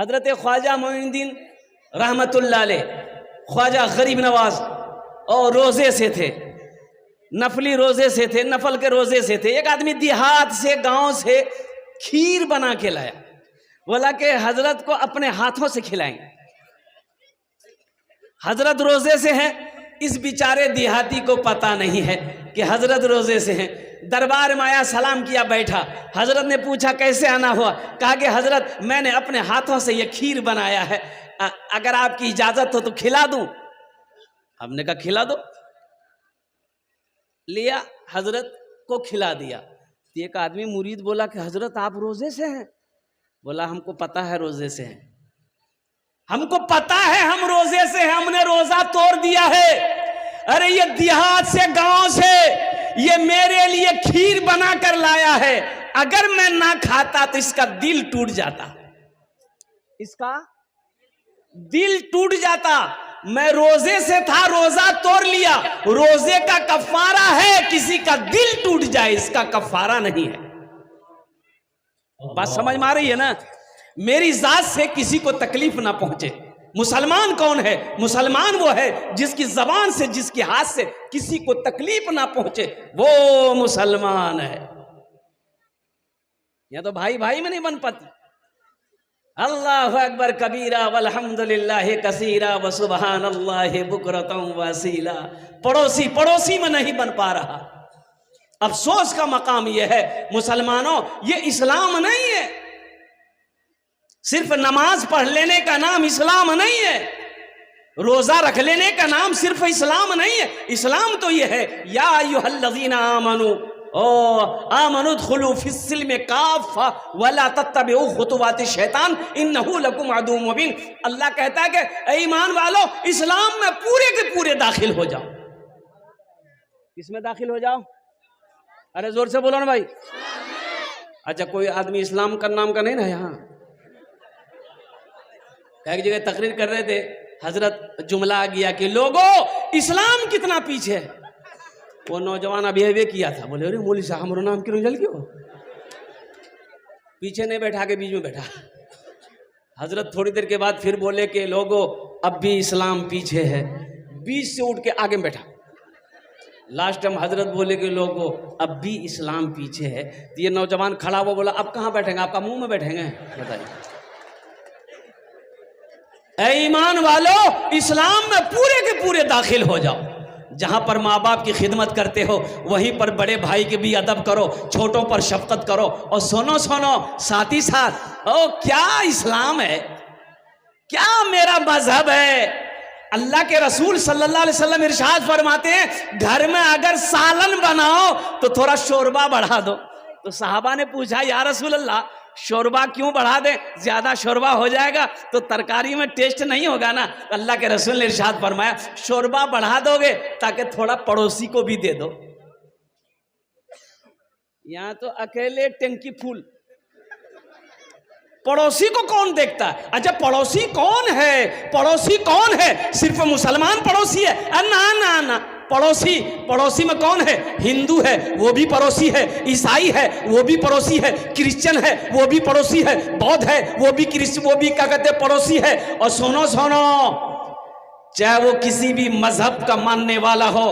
हजरत ख्वाजा मोइनुद्दीन रहमतुल्लाह अलैह, ख्वाजा गरीब नवाज, और रोजे से थे, नफली रोजे से थे, नफल के रोजे से थे। एक आदमी देहात से, गांव से खीर बना के लाया, बोला कि हजरत को अपने हाथों से खिलाएंगे। हजरत रोजे से हैं, इस बेचारे देहाती को पता नहीं है कि हजरत रोजे से हैं। दरबार में आया, सलाम किया, बैठा। हजरत ने पूछा कैसे आना हुआ? कहा कि हजरत मैंने अपने हाथों से ये खीर बनाया है, अगर आपकी इजाजत हो तो खिला दूं। हमने कहा खिला दो। लिया, हजरत को खिला दिया। एक आदमी मुरीद बोला कि हजरत आप रोजे से हैं? बोला हमको पता है रोजे से हैं, हमको पता है हम रोजे से हैं, हमने रोजा तोड़ दिया है। अरे ये देहात से, गांव से ये मेरे लिए खीर बना कर लाया है, अगर मैं ना खाता तो इसका दिल टूट जाता, इसका दिल टूट जाता। मैं रोजे से था, रोजा तोड़ लिया, रोजे का कफारा है किसी का दिल टूट जाए, इसका कफारा नहीं है। बात समझ में आ रही है ना? मेरी जात से किसी को तकलीफ ना पहुंचे। मुसलमान कौन है? मुसलमान वो है जिसकी जबान से, जिसके हाथ से किसी को तकलीफ ना पहुंचे, वो मुसलमान है। या तो भाई भाई में नहीं बन पाती। अल्लाहु अकबर कबीरा वल्हम्दुलिल्लाहि कसीरा व सुबहानल्लाहि बुकरतम वसीला। पड़ोसी पड़ोसी में नहीं बन पा रहा। अफसोस का मकाम यह है मुसलमानों, ये इस्लाम नहीं है। सिर्फ नमाज पढ़ लेने का नाम इस्लाम नहीं है, रोजा रख लेने का नाम सिर्फ इस्लाम नहीं है। इस्लाम तो ये है, या अय्युहल्लज़ीना आमनू आमनुदखुलू फिस्सिल्मि काफ़ा वला तत्तबिउ खुतुवाति शैतान इन्नहु लकुम अदुव्वुम मुबीन। अल्लाह कहता है कि ऐ ईमान वालों, इस्लाम में पूरे के पूरे दाखिल हो जाओ। किसमें दाखिल हो जाओ? अरे जोर से बोलो ना भाई। अच्छा, कोई आदमी इस्लाम का नाम का नहीं ना यहाँ? एक जगह तकरीर कर रहे थे, हजरत जुमला आ गया कि लोगों इस्लाम कितना पीछे है। वो नौजवान अभी वे किया था, बोले अरे मौलवी साहब हमारा नाम क्यों जल क्यों? पीछे नहीं बैठा के बीच में बैठा। हजरत थोड़ी देर के बाद फिर बोले कि लोगों अब भी इस्लाम पीछे है, बीच से उठ के आगे में बैठा। लास्ट टाइम हजरत बोले कि लोगों अब भी इस्लाम पीछे है। तो ये नौजवान खड़ा हुआ बोला अब कहाँ बैठेंगे? आपका मुंह में बैठेंगे? बताइए। ऐ ईमान वालों, इस्लाम में पूरे के पूरे दाखिल हो जाओ। जहां पर माँ बाप की खिदमत करते हो वहीं पर बड़े भाई के भी अदब करो, छोटों पर शफकत करो। और सुनो सुनो साथ ही साथ, ओ क्या इस्लाम है, क्या मेरा मजहब है। अल्लाह के रसूल सल्लल्लाहु अलैहि वसल्लम इरशाद फरमाते हैं घर में अगर सालन बनाओ तो थोड़ा शोरबा बढ़ा दो। तो साहबा ने पूछा या रसूल अल्लाह शोरबा क्यों बढ़ा दें? ज्यादा शोरबा हो जाएगा तो तरकारी में टेस्ट नहीं होगा ना। अल्लाह के रसूल ने इरशाद फरमाया शोरबा बढ़ा दोगे ताकि थोड़ा पड़ोसी को भी दे दो। यहां तो अकेले टंकी फूल, पड़ोसी को कौन देखता है? अच्छा पड़ोसी कौन है? पड़ोसी कौन है? सिर्फ मुसलमान पड़ोसी है? ना ना ना, पड़ोसी पड़ोसी में कौन है? हिंदू है वो भी पड़ोसी है, ईसाई है वो भी पड़ोसी है, क्रिश्चियन है वो भी पड़ोसी है, बौद्ध है वो भी क्या कहते हैं पड़ोसी है। और सुनो सुनो, चाहे वो किसी भी मजहब का मानने वाला हो,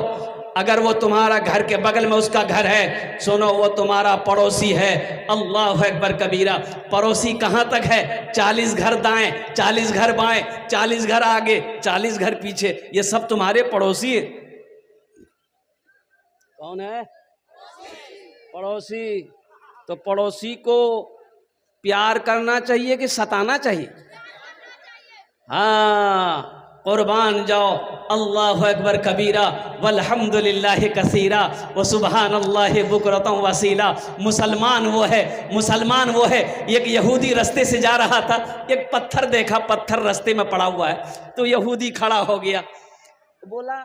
अगर वो तुम्हारा घर के बगल में उसका घर है, सुनो वो तुम्हारा पड़ोसी है। अल्लाह अकबर कबीरा। पड़ोसी कहां तक है? 40 घर दाएं, 40 घर बाएं, 40 घर आगे, 40 घर पीछे, ये सब तुम्हारे पड़ोसी है। कौन है? पड़ोसी। तो पड़ोसी को प्यार करना चाहिए कि सताना चाहिए? हाँ, कुर्बान जाओ। अल्लाहु अकबर कबीरा वल्हम्दुलिल्लाहि कसीरा व सुबहानल्लाहि बुकरतम वसीला। मुसलमान वो है, मुसलमान वो है। एक यहूदी रास्ते से जा रहा था, एक पत्थर देखा, पत्थर रास्ते में पड़ा हुआ है। तो यहूदी खड़ा हो गया, बोला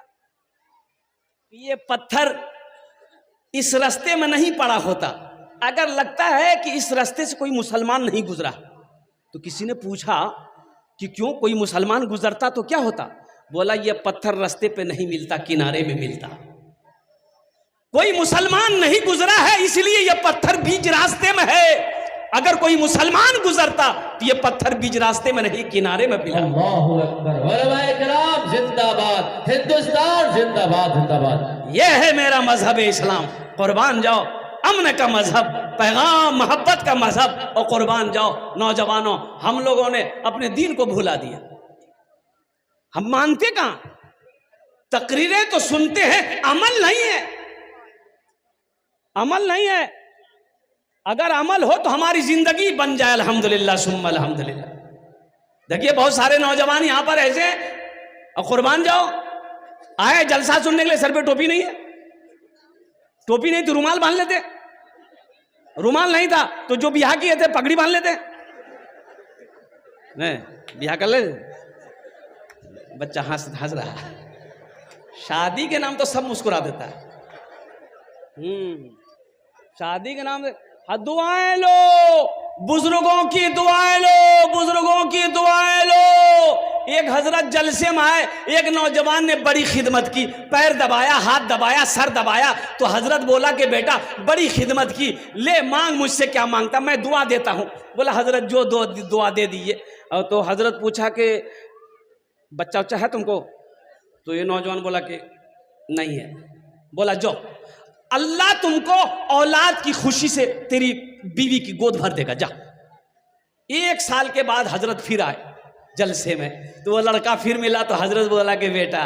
ये पत्थर इस रास्ते में नहीं पड़ा होता, अगर लगता है कि इस रास्ते से कोई मुसलमान नहीं गुजरा। तो किसी ने पूछा कि क्यों, कोई मुसलमान गुजरता तो क्या होता? बोला ये पत्थर रास्ते पे नहीं मिलता, किनारे में मिलता। कोई मुसलमान नहीं गुजरा है इसलिए ये पत्थर बीच रास्ते में है। अगर कोई मुसलमान गुजरता तो ये पत्थर बीच रास्ते में नहीं, किनारे में पिला। अल्लाहु अकबर, उलमाए किराम जिंदाबाद, हिंदुस्तान जिंदाबाद जिंदाबाद। ये है मेरा मजहब इस्लाम। कुर्बान जाओ, अमन का मजहब, पैगाम मोहब्बत का मजहब, और कुर्बान जाओ नौजवानों, हम लोगों ने अपने दीन को भुला दिया। हम मानते कहां, तकरीरें तो सुनते हैं, अमल नहीं है, अमल नहीं है। अगर अमल हो तो हमारी जिंदगी बन जाए अल्हम्दुलिल्लाह सुम्मा अल्हम्दुलिल्लाह। देखिए बहुत सारे नौजवान यहां पर ऐसे, और कुर्बान जाओ आए जलसा सुनने के लिए, सर पे टोपी नहीं है, टोपी नहीं तो रुमाल बांध लेते, रुमाल नहीं था तो जो ब्याह किए थे पगड़ी बांध लेते, नहीं ब्याह कर ले। बच्चा हंस रहा, शादी के नाम तो सब मुस्कुरा देता है। शादी के नाम से दुआएं लो, बुजुर्गों की दुआएं लो, बुजुर्गों की दुआएं लो। एक हजरत जलसे में आए, एक नौजवान ने बड़ी खिदमत की, पैर दबाया, हाथ दबाया, सर दबाया, तो हजरत बोला कि बेटा बड़ी खिदमत की, ले मांग मुझसे क्या मांगता, मैं दुआ देता हूँ। बोला हजरत जो दुआ दे दीजिए। और तो हजरत पूछा कि बच्चा उच्चा है तुमको, तो ये नौजवान बोला कि नहीं है। बोला जो अल्लाह तुमको औलाद की खुशी से तेरी बीवी की गोद भर देगा, जा। 1 साल के बाद हजरत फिर आए जलसे में, तो वो लड़का फिर मिला, तो हजरत बोला कि बेटा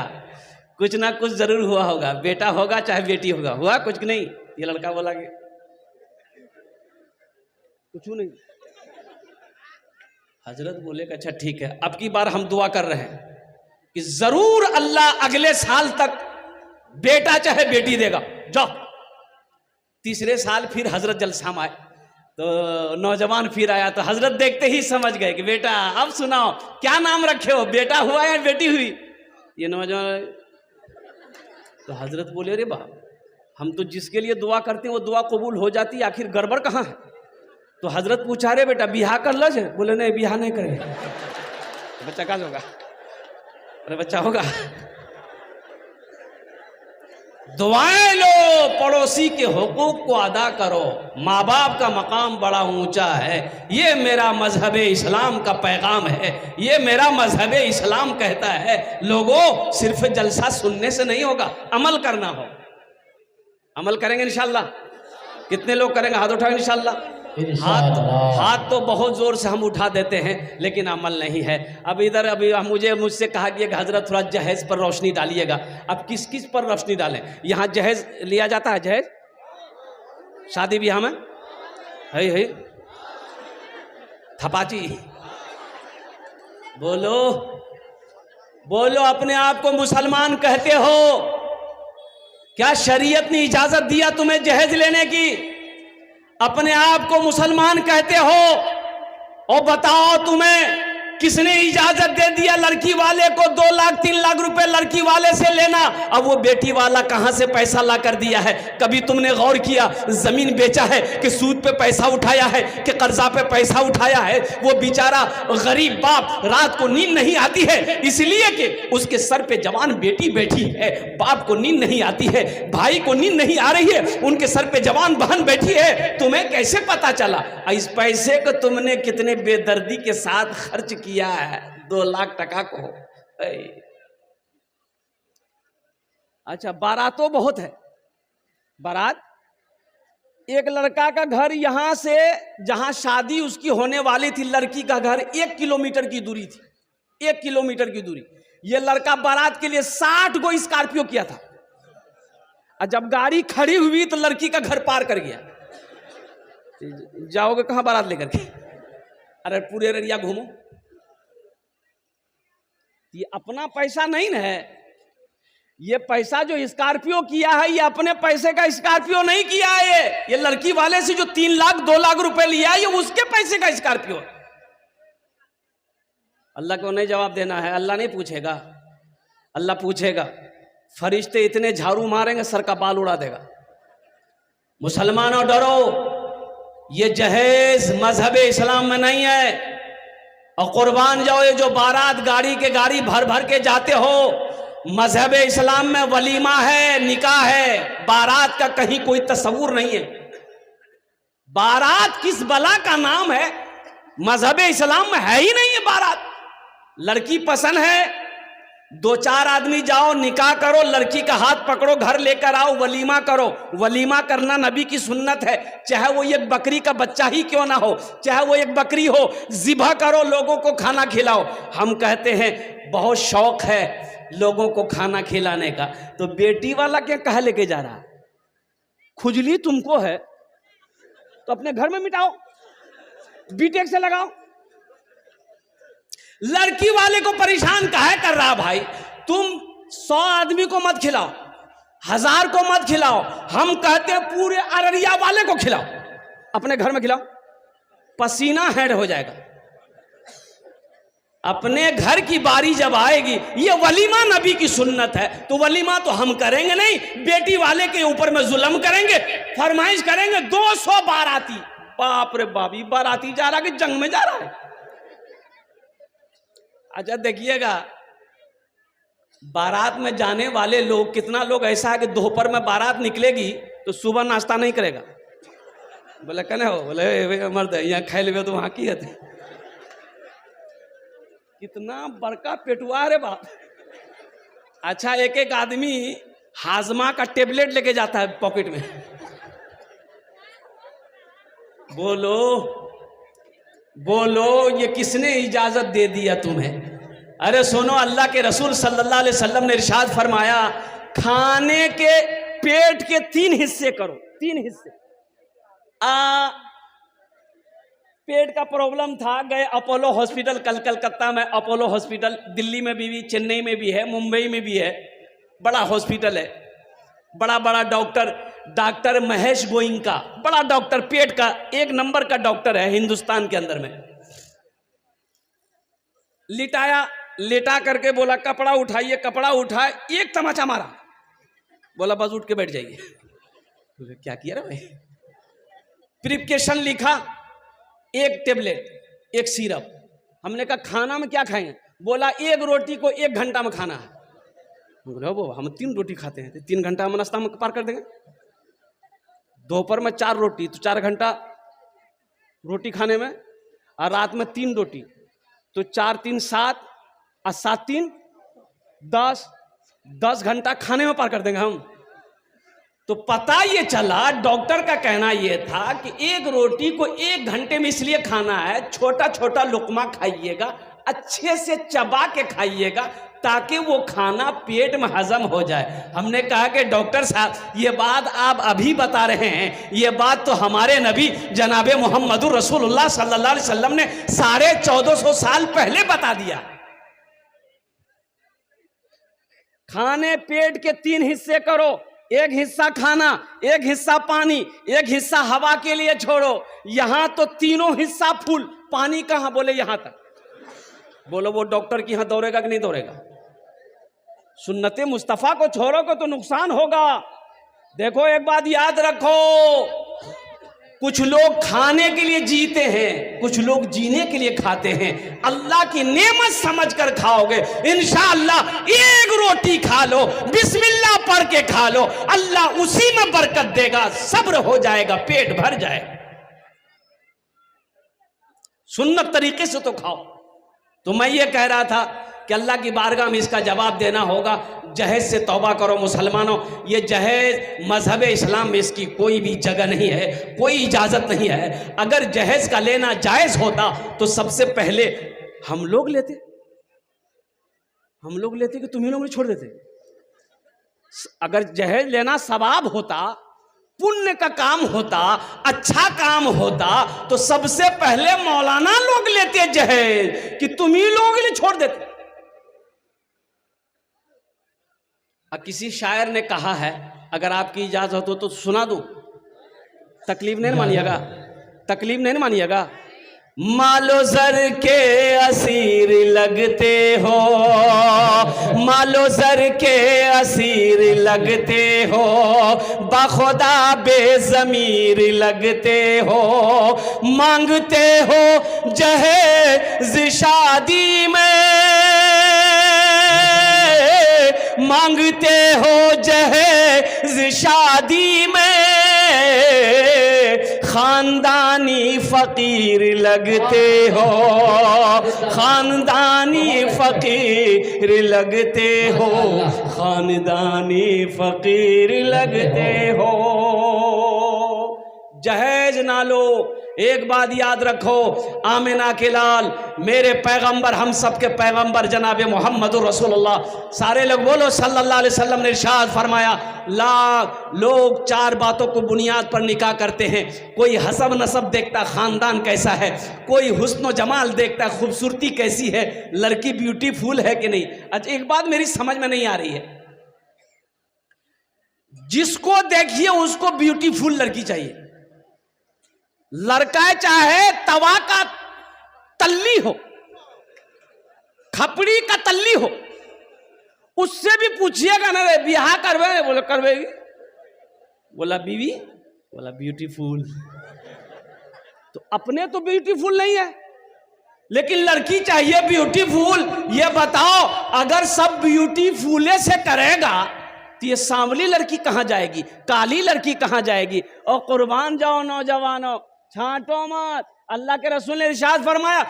कुछ ना कुछ जरूर हुआ होगा, बेटा होगा चाहे बेटी होगा, हुआ कुछ नहीं। ये लड़का बोला कि कुछ नहीं। हजरत बोले कि अच्छा ठीक है, अब की बार हम दुआ कर रहे हैं कि जरूर अल्लाह अगले साल तक बेटा चाहे बेटी देगा, जाओ। 3रे साल फिर हजरत जलसा में आए, तो नौजवान फिर आया, तो हजरत देखते ही समझ गए कि बेटा अब सुनाओ क्या नाम रखे हो, बेटा हुआ या बेटी हुई। ये नौजवान, तो हजरत बोले अरे बाप, हम तो जिसके लिए दुआ करते हैं वो दुआ कबूल हो जाती है, आखिर गड़बड़ कहाँ है। तो हजरत पूछा रे बेटा बियाह कर लज, बोले नहीं बियाह नहीं करेंगे। बच्चा कहाँ होगा, अरे बच्चा होगा। दुआएं लो, पड़ोसी के हुकूक को अदा करो, माँ बाप का मकाम बड़ा ऊंचा है। ये मेरा मजहब इस्लाम का पैगाम है, ये मेरा मजहब इस्लाम कहता है लोगों सिर्फ जलसा सुनने से नहीं होगा, अमल करना हो। अमल करेंगे इंशाल्लाह। कितने लोग करेंगे, हाथ उठाओ इंशाल्लाह। हाथ तो बहुत जोर से हम उठा देते हैं, लेकिन अमल नहीं है। अब इधर अभी मुझसे कहा गया कि हजरत थोड़ा जहेज पर रोशनी डालिएगा। अब किस किस पर रोशनी डालें? यहाँ जहेज लिया जाता है, जहेज शादी ब्याह में है थपाची। बोलो बोलो, अपने आप को मुसलमान कहते हो, क्या शरीयत ने इजाजत दिया तुम्हें जहेज लेने की? अपने आप को मुसलमान कहते हो, और बताओ तुम्हें किसने इजाजत दे दिया लड़की वाले को 2 लाख 3 लाख रुपए लड़की वाले से लेना? अब वो बेटी वाला कहां से पैसा ला कर दिया है? कभी तुमने गौर किया? जमीन बेचा है कि सूद पे पैसा उठाया है कि कर्जा पे पैसा उठाया है? वो बेचारा गरीब बाप, रात को नींद नहीं आती है इसलिए कि उसके सर पे जवान बेटी बैठी है। बाप को नींद नहीं आती है, भाई को नींद नहीं आ रही है, उनके सर पे जवान बहन बैठी है। तुम्हें कैसे पता चला? इस पैसे को तुमने कितने बेदर्दी के साथ खर्च किया है, 2 लाख टका को। अच्छा, बारातों बहुत है। बारात, एक लड़का का घर यहां से जहां शादी उसकी होने वाली थी, लड़की का घर 1 किलोमीटर की दूरी थी, 1 किलोमीटर की दूरी। ये लड़का बारात के लिए 60 गो स्कॉर्पियो किया था, और जब गाड़ी खड़ी हुई तो लड़की का घर पार कर गया। जाओगे कहां बारात लेकर के? अरे पूरे एरिया घूमो। ये अपना पैसा नहीं ना है, ये पैसा जो स्कॉर्पियो किया है ये अपने पैसे का स्कॉर्पियो नहीं किया है। ये लड़की वाले से जो 3 लाख 2 लाख रुपए लिया है ये उसके पैसे का स्कॉर्पियो। अल्लाह को नहीं जवाब देना है, अल्लाह नहीं पूछेगा। अल्लाह पूछेगा, फरिश्ते इतने झाड़ू मारेंगे सर का बाल उड़ा देगा। मुसलमानों डरो, ये जहेज मजहब इस्लाम में नहीं है। और कुर्बान जाओ, ये जो बारात गाड़ी के गाड़ी भर भर के जाते हो, मजहब इस्लाम में वलीमा है, निकाह है, बारात का कहीं कोई तस्वुर नहीं है। बारात किस बला का नाम है? मजहब इस्लाम में है ही नहीं है बारात। लड़की पसंद है, 2-4 आदमी जाओ, निकाह करो, लड़की का हाथ पकड़ो, घर लेकर आओ, वलीमा करो। वलीमा करना नबी की सुन्नत है, चाहे वो एक बकरी का बच्चा ही क्यों ना हो, चाहे वो एक बकरी हो, ज़िबा करो, लोगों को खाना खिलाओ। हम कहते हैं बहुत शौक है लोगों को खाना खिलाने का, तो बेटी वाला क्या कहा लेके जा रहा? खुजली तुमको है तो अपने घर में मिटाओ, बीटेक से लगाओ। लड़की वाले को परेशान काहे कर रहा भाई? तुम 100 आदमी को मत खिलाओ, 1000 को मत खिलाओ, हम कहते हैं पूरे अररिया वाले को खिलाओ, अपने घर में खिलाओ, पसीना हेड हो जाएगा। अपने घर की बारी जब आएगी, ये वलीमा नबी की सुन्नत है, तो वलीमा तो हम करेंगे नहीं, बेटी वाले के ऊपर में जुल्म करेंगे, फरमाइश करेंगे। 200 बाराती, बाप रे बाप, ये बाराती जा रहा कि जंग में जा रहा है? अच्छा देखिएगा, बारात में जाने वाले लोग, कितना लोग ऐसा है कि दोपहर में बारात निकलेगी तो सुबह नाश्ता नहीं करेगा। बोले कने हो? बोले मर्द यहाँ खाए ले तो वहां की है। कितना बड़का पेटुआ रे बाप। अच्छा, एक एक आदमी हाजमा का टेबलेट लेके जाता है पॉकेट में। बोलो बोलो, ये किसने इजाजत दे दिया तुम्हें? अरे सुनो, अल्लाह के रसूल सल्लल्लाहु अलैहि वसल्लम ने इरशाद फरमाया, खाने के पेट के 3 हिस्से करो, 3 हिस्से। पेट का प्रॉब्लम था, गए अपोलो हॉस्पिटल, कलकत्ता में अपोलो हॉस्पिटल, दिल्ली में भी, चेन्नई में भी है, मुंबई में भी है, बड़ा हॉस्पिटल है, बड़ा बड़ा डॉक्टर महेश गोइंका, बड़ा डॉक्टर, पेट का 1 नंबर का डॉक्टर है हिंदुस्तान के अंदर में। लेटा करके बोला कपड़ा उठाइए, कपड़ा उठाए, एक तमाचा मारा, बोला बस उठ के बैठ जाइए। बोले क्या किया रे भाई? प्रिस्क्रिप्शन लिखा, 1 टेबलेट, 1 सिरप। हमने कहा खाना में क्या खाएंगे? बोला 1 रोटी को 1 घंटा में खाना है। बोले वो हम 3 रोटी खाते हैं, 3 घंटा हम नाश्ता में पार कर देंगे। दोपहर में 4 रोटी, तो 4 घंटा रोटी खाने में, और रात में 3 रोटी, तो 4 3 7 और 7 3 10 घंटा खाने में पार कर देंगे हम। तो पता ये चला, डॉक्टर का कहना ये था कि 1 रोटी को 1 घंटे में इसलिए खाना है, छोटा छोटा लुकमा खाइएगा, अच्छे से चबा के खाइएगा, ताकि वो खाना पेट में हजम हो जाए। हमने कहा कि डॉक्टर साहब, ये बात आप अभी बता रहे हैं, ये बात तो हमारे नबी जनाबे मोहम्मदुर रसूलुल्लाह सल्लल्लाहु अलैहि वसल्लम ने 1450 साल पहले बता दिया। खाने पेट के 3 हिस्से करो, 1 हिस्सा खाना, 1 हिस्सा पानी, 1 हिस्सा हवा के लिए छोड़ो। यहां तो तीनों हिस्सा फुल, पानी कहां? बोले यहां तक। बोलो वो डॉक्टर की यहां दौड़ेगा कि नहीं दौड़ेगा? सुन्नते मुस्तफा को छोड़ोगे तो नुकसान होगा। देखो एक बात याद रखो, कुछ लोग खाने के लिए जीते हैं, कुछ लोग जीने के लिए खाते हैं। अल्लाह की नेमत समझकर खाओगे, इंशाअल्लाह 1 रोटी खा लो, बिस्मिल्लाह पढ़ के खा लो, अल्लाह उसी में बरकत देगा, सब्र हो जाएगा, पेट भर जाएगा। सुन्नत तरीके से तो खाओ। तो मैं ये कह रहा था कि अल्लाह की बारगाह में इसका जवाब देना होगा। जहेज से तौबा करो मुसलमानों, ये जहेज मजहब इस्लाम में इसकी कोई भी जगह नहीं है, कोई इजाज़त नहीं है। अगर जहेज का लेना जायज़ होता तो सबसे पहले हम लोग लेते कि तुम ही लोग छोड़ देते। अगर जहेज लेना सवाब होता, पुण्य का काम होता, अच्छा काम होता, तो सबसे पहले मौलाना लोग लेते जहेज, कि तुम ही लोग छोड़ देते। किसी शायर ने कहा है, अगर आपकी इजाजत हो तो सुना दूं, तकलीफ नहीं मानिएगा, तकलीफ नहीं मानिएगा। मालो जर के असीर लगते हो, मालो जर के असीर लगते हो, बाखुदा बेज़मीर लगते हो, मांगते हो जहेज शादी में, मांगते हो जहेज शादी में, खानदानी फकीर लगते हो, खानदानी फकीर लगते हो, खानदानी फकीर लगते हो। जहेज ना लो, एक बात याद रखो, आमिना के लाल मेरे पैगंबर, हम सब के पैगंबर जनाब मोहम्मद रसूलुल्लाह, सारे लोग बोलो सल्लल्लाहु अलैहि वसल्लम ने इरशाद फरमाया, लोग चार बातों को बुनियाद पर निकाह करते हैं। कोई हसब नसब देखता, खानदान कैसा है, कोई हुस्न जमाल देखता, खूबसूरती कैसी है, लड़की ब्यूटीफुल है कि नहीं। अच्छा एक बात मेरी समझ में नहीं आ रही है, जिसको देखिए उसको ब्यूटीफुल लड़की चाहिए। लड़का चाहे तवा का तल्ली हो, खपड़ी का तल्ली हो, उससे भी पूछिएगा ना रे ब्याह करवे, बोले करवेगी, बोला बीवी, बोला ब्यूटीफुल। तो अपने तो ब्यूटीफुल नहीं है, लेकिन लड़की चाहिए ब्यूटीफुल। ये बताओ अगर सब ब्यूटीफुले से करेगा तो ये सांवली लड़की कहां जाएगी, काली लड़की कहां जाएगी। और कुर्बान जाओ नौजवानों, छांटो मत। अल्लाह के रसूल ने इरशाद फरमाया,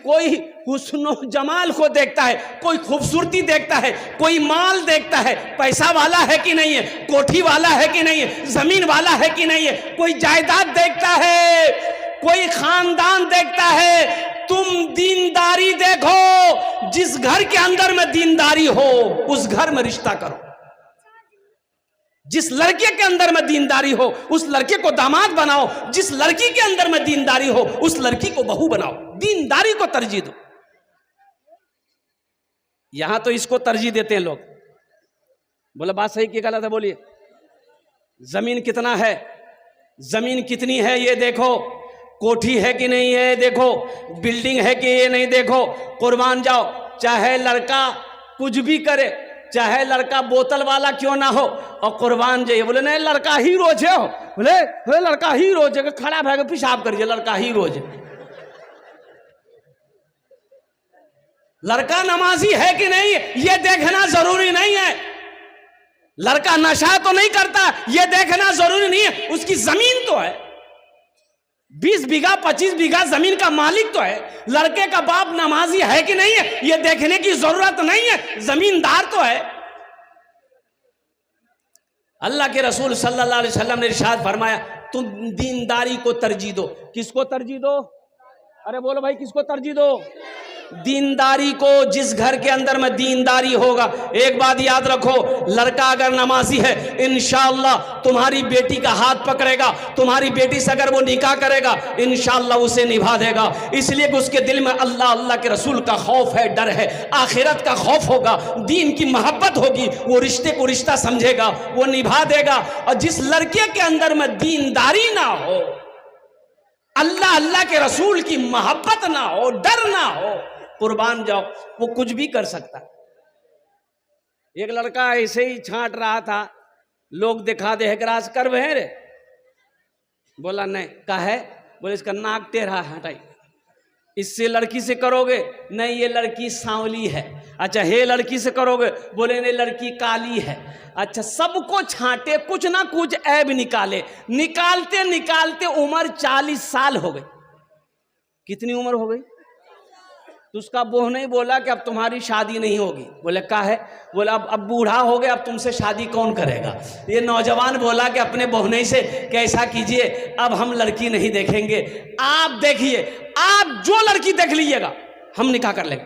कोई हुस्न जमाल को देखता है, कोई खूबसूरती देखता है, कोई माल देखता है, पैसा वाला है कि नहीं है, कोठी वाला है कि नहीं है, जमीन वाला है कि नहीं है, कोई जायदाद देखता है, कोई खानदान देखता है। तुम दीनदारी देखो, जिस घर के अंदर में दीनदारी हो उस घर में रिश्ता करो। जिस लड़के के अंदर में दीनदारी हो उस लड़के को दामाद बनाओ, जिस लड़की के अंदर में दीनदारी हो उस लड़की को बहू बनाओ। दीनदारी को तरजीह दो। यहां तो इसको तरजीह देते हैं लोग। बोले बात सही की गलत है, बोलिए। जमीन कितना है, जमीन कितनी है ये देखो, कोठी है कि नहीं है देखो, बिल्डिंग है कि ये नहीं देखो। कुर्बान जाओ, चाहे लड़का कुछ भी करे, चाहे लड़का बोतल वाला क्यों ना हो, और कुर्बान जाइए। बोले नहीं लड़का ही रोज है, बोले लड़का ही रोज है, खड़ा भाग पेशाब करिए, लड़का ही रोज है। लड़का नमाजी है कि नहीं ये देखना जरूरी नहीं है। लड़का नशा तो नहीं करता ये देखना जरूरी नहीं है। उसकी जमीन तो है, 20 बीघा 25 बीघा जमीन का मालिक तो है। लड़के का बाप नमाजी है कि नहीं है ये देखने की जरूरत नहीं है, जमींदार तो है। अल्लाह के रसूल सल्लल्लाहु अलैहि वसल्लम ने इरशाद फरमाया, तुम दीनदारी को तरजीह दो। किसको तरजीह दो? अरे बोलो भाई, किसको तरजीह दो? दीनदारी को। जिस घर के अंदर में दीनदारी होगा, एक बात याद रखो, लड़का अगर नमाजी है इंशाअल्लाह तुम्हारी बेटी का हाथ पकड़ेगा, तुम्हारी बेटी से अगर वो निकाह करेगा इंशाअल्लाह उसे निभा देगा। इसलिए कि उसके दिल में अल्लाह अल्लाह के रसूल का खौफ है, डर है, आखिरत का खौफ होगा, दीन की मोहब्बत होगी, वो रिश्ते को रिश्ता समझेगा, वो निभा देगा। और जिस लड़के के अंदर में दीनदारी ना हो, अल्लाह अल्लाह के रसूल की मोहब्बत ना हो, डर ना हो, कुर्बान जाओ, वो कुछ भी कर सकता। एक लड़का ऐसे ही छांट रहा था, लोग दिखा दे राज कर वह रे, बोला नहीं का है, बोले इसका नाक टेढ़ा हटाई, इससे लड़की से करोगे नहीं ये लड़की सांवली है। अच्छा हे लड़की से करोगे, बोले नहीं लड़की काली है। अच्छा सबको छांटे, कुछ ना कुछ ऐब निकाले, निकालते निकालते उम्र 40 साल हो गई। कितनी उम्र हो गई? तो उसका बहू नहीं बोला कि अब तुम्हारी शादी नहीं होगी। बोले का है? बोला अब बूढ़ा हो गया, अब तुमसे शादी कौन करेगा। ये नौजवान बोला कि अपने बहनोई से कैसा कीजिए, अब हम लड़की नहीं देखेंगे, आप देखिए, आप जो लड़की देख लीजिएगा हम निकाह कर लेंगे।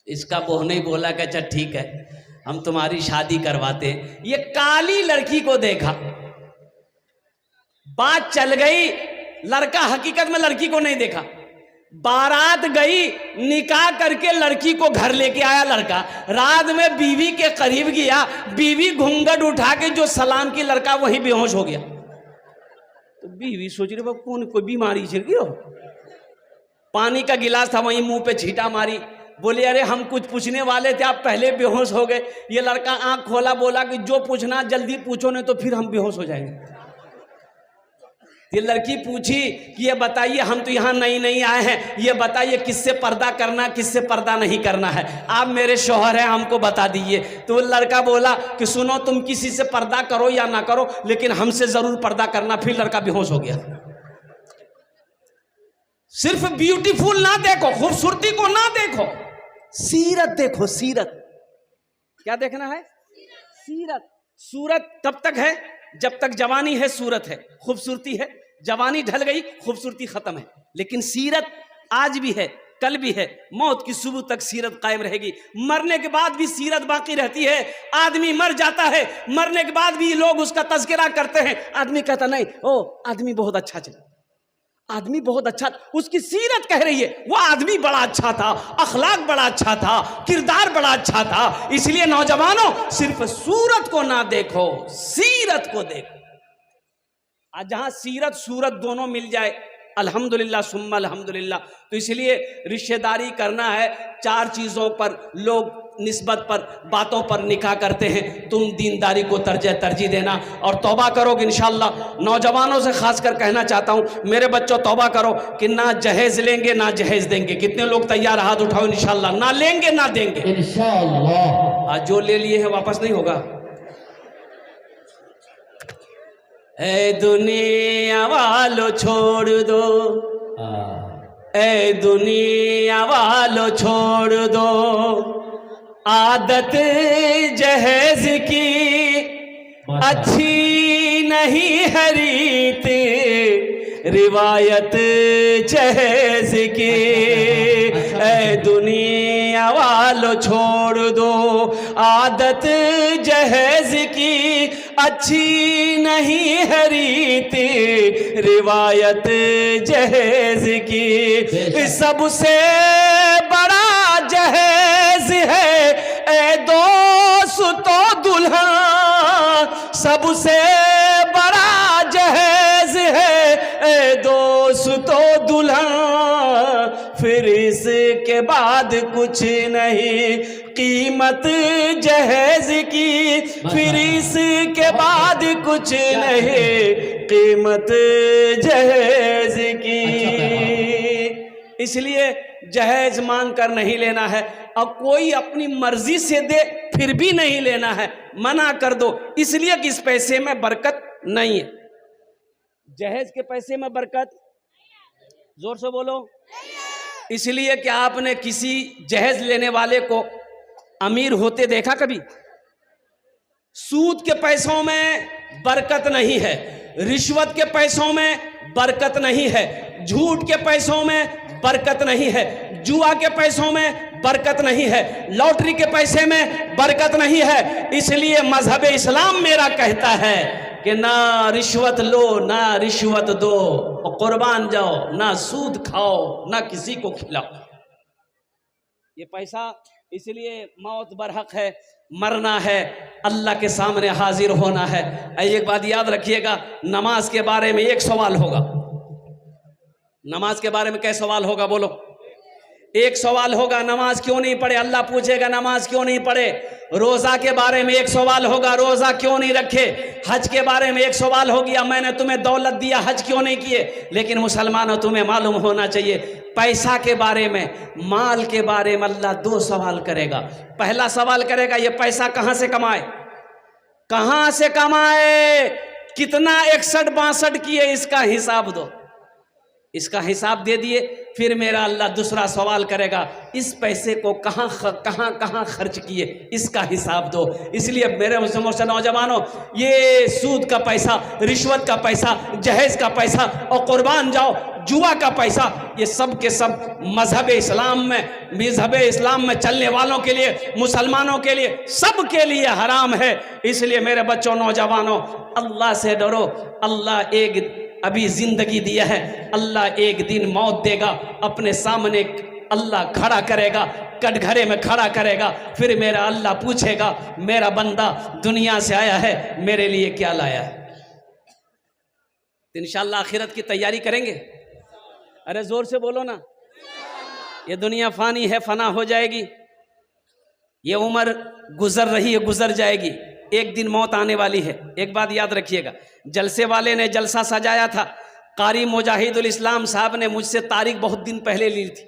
इसका बहनोई बोला कि अच्छा ठीक है हम तुम्हारी शादी करवाते हैं। ये काली लड़की को देखा, बात चल गई, लड़का हकीकत में लड़की को नहीं देखा, बारात गई, निकाह करके लड़की को घर लेके आया लड़का, रात में बीवी के करीब गया, बीवी घूंघट उठा के जो सलाम की, लड़का वहीं बेहोश हो गया। तो बीवी सोच रही बाबू कौन कोई बीमारी छिड़ गई हो, पानी का गिलास था वहीं मुंह पे छींटा मारी। बोले अरे हम कुछ पूछने वाले थे, आप पहले बेहोश हो गए। ये लड़का आंख खोला, बोला कि जो पूछना जल्दी पूछो नहीं तो फिर हम बेहोश हो जाएंगे। ये लड़की पूछी कि ये बताइए, हम तो यहाँ नई नई आए हैं, ये बताइए किससे पर्दा करना किससे पर्दा नहीं करना है, आप मेरे शौहर हैं, हमको बता दीजिए। तो लड़का बोला कि सुनो, तुम किसी से पर्दा करो या ना करो, लेकिन हमसे जरूर पर्दा करना। फिर लड़का बेहोश हो गया। सिर्फ ब्यूटीफुल ना देखो, खूबसूरती को ना देखो, सीरत देखो। सीरत क्या देखना है? सीरत। सूरत तब तक है जब तक जवानी है, सूरत है, खूबसूरती है। जवानी ढल गई, खूबसूरती खत्म है। लेकिन सीरत आज भी है, कल भी है, मौत की सुबह तक सीरत कायम रहेगी। मरने के बाद भी सीरत बाकी रहती है। आदमी मर जाता है, मरने के बाद भी लोग उसका तज़किरा करते हैं। आदमी कहता नहीं, ओ आदमी बहुत अच्छा चला, आदमी बहुत अच्छा, उसकी सीरत कह रही है वो आदमी बड़ा अच्छा था, अखलाक बड़ा अच्छा था, किरदार बड़ा अच्छा था। इसलिए नौजवानों, सिर्फ सूरत को ना देखो, सीरत को देखो। आज जहां सीरत सूरत दोनों मिल जाए, अल्हम्दुलिल्लाह सुम्मा अल्हम्दुलिल्लाह। तो इसलिए रिश्तेदारी करना है, 4 चीज़ों पर लोग निस्बत पर, बातों पर निकाह करते हैं। तुम दीनदारी को तरजीह देना और तौबा करोगे इंशाअल्लाह। नौजवानों से खासकर कहना चाहता हूँ, मेरे बच्चों तौबा करो कि ना जहेज लेंगे ना जहेज देंगे। कितने लोग तैयार? हाथ उठाओ। इंशाअल्लाह ना लेंगे ना देंगे इंशाअल्लाह। आज जो ले लिए हैं वापस नहीं होगा। ए दुनिया वालों छोड़ दो, ए दुनिया वालों छोड़ दो, आदत जहेज की अच्छी नहीं है रीत, रिवायत जहेज की। ए दुनिया वालों छोड़ दो, आदत जहेज की अच्छी नहीं है रीत, रिवायत जहेज की। सबसे बड़ा जहेज है ए दोस्तों दुल्हन, सबसे बड़ा जहेज है ए दोस्तों दुल्हन। फिर इसके बाद कुछ नहीं कीमत जहेज की, फिर इसके बाद कुछ नहीं कीमत जहेज की। इसलिए जहेज मांग कर नहीं लेना है, और कोई अपनी मर्जी से दे फिर भी नहीं लेना है, मना कर दो, इसलिए कि इस पैसे में बरकत नहीं है। जहेज के पैसे में बरकत, जोर से बोलो, इसलिए कि आपने किसी जहेज लेने वाले को अमीर होते देखा कभी? सूद के पैसों में बरकत नहीं है, रिश्वत के पैसों में बरकत नहीं है, झूठ के पैसों में बरकत नहीं है, जुआ के पैसों में बरकत नहीं है, लॉटरी के पैसे में बरकत नहीं है। इसलिए मजहब इस्लाम मेरा कहता है कि ना रिश्वत लो ना रिश्वत दो, और कुर्बान जाओ, ना सूद खाओ ना किसी को खिलाओ। ये पैसा, इसलिए मौत बरहक है, मरना है, अल्लाह के सामने हाजिर होना है। एक बात याद रखिएगा, नमाज के बारे में एक सवाल होगा। नमाज के बारे में क्या सवाल होगा? बोलो। एक सवाल होगा, नमाज क्यों नहीं पढ़े? अल्लाह पूछेगा नमाज क्यों नहीं पढ़े। रोज़ा के बारे में एक सवाल होगा, रोज़ा क्यों नहीं रखे। हज के बारे में एक सवाल हो गया, मैंने तुम्हें दौलत दिया, हज क्यों नहीं किए। लेकिन मुसलमानों, तुम्हें मालूम होना चाहिए, पैसा के बारे में, माल के बारे में अल्लाह 2 सवाल करेगा। पहला सवाल करेगा, ये पैसा कहाँ से कमाए, कहाँ से कमाए, कितना 61-62 किए, इसका हिसाब दो। इसका हिसाब दे दिए, फिर मेरा अल्लाह दूसरा सवाल करेगा, इस पैसे को कहाँ कहाँ खर्च किए, इसका हिसाब दो। इसलिए मेरे मुसलमान नौजवानों, ये सूद का पैसा, रिश्वत का पैसा, जहेज का पैसा और कुर्बान जाओ जुआ का पैसा, ये सब के सब मजहब इस्लाम में चलने वालों के लिए, मुसलमानों के लिए, सब के लिए हराम है। इसलिए मेरे बच्चों, नौजवानों, अल्लाह से डरो। अल्लाह एक अभी जिंदगी दिया है, अल्लाह एक दिन मौत देगा, अपने सामने अल्लाह खड़ा करेगा, कटघरे में खड़ा करेगा। फिर मेरा अल्लाह पूछेगा, मेरा बंदा दुनिया से आया है, मेरे लिए क्या लाया है। तो इंशाअल्लाह आखिरत की तैयारी करेंगे। अरे जोर से बोलो ना। ये दुनिया फानी है, फना हो जाएगी। ये उम्र गुजर रही है, गुजर जाएगी, एक दिन मौत आने वाली है। एक बात याद रखिएगा, जलसे वाले ने जलसा सजाया था, कारी मुजाहिदुल इस्लाम साहब ने मुझसे तारीख बहुत दिन पहले ली थी।